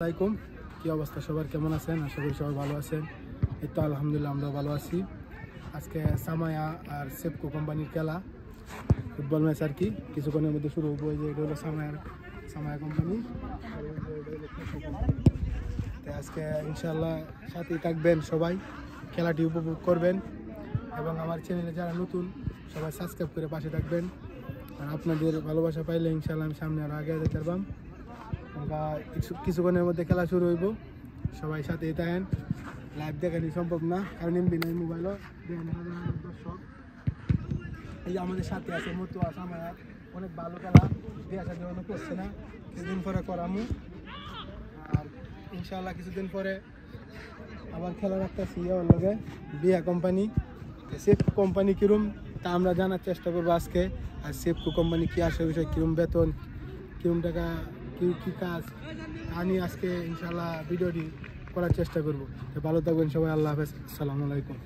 আসসালামাইকুম, কি অবস্থা সবার, কেমন আছেন? আশা করি সবাই ভালো আছেন। এই তো আলহামদুলিল্লাহ আমরা ভালো আছি। আজকে সামায়া আর সেপকো কোম্পানির খেলা, ফুটবল ম্যাচ আর কি কিছুক্ষণের মধ্যে শুরু হবো। এই যে এটা হলো সামায়া কোম্পানি, তো আজকে ইনশাল্লাহ সাথেই থাকবেন সবাই, খেলাটি উপভোগ করবেন এবং আমার চ্যানেলে যারা নতুন সবাই সাবস্ক্রাইব করে পাশে থাকবেন। আর আপনাদের ভালোবাসা পাইলে ইনশাল্লাহ আমি সামনে আরও আগে যেতে পারবাম। আমরা কিছুক্ষণের মধ্যে খেলা শুরু হইব, সবাই সাথেই থাকেন। লাইভ দেখানি সম্ভব না কারণ এমবি নাই মোবাইলও। দর্শক এই যে আমাদের সাথে আছে মতো আছে, আমার অনেক ভালো খেলা দিয়ে আসা জন্য করছে না, কিছুদিন পরে করামু। আর ইনশাল্লাহ কিছুদিন পরে আবার খেলা রাখতেছি ওর লগে বিয়া কোম্পানি। সেপকো কোম্পানি কিরম তা আমরা জানার চেষ্টা করবো আজকে। আর সেপকো কোম্পানি কি আসে বিষয়, কিরম বেতন, কিরম টাকা, কি কাজ আমি আজকে ইনশাল্লাহ ভিডিওটি করার চেষ্টা করবো। ভালো থাকবেন সবাই, আল্লাহ হাফেজ, আসসালামু আলাইকুম।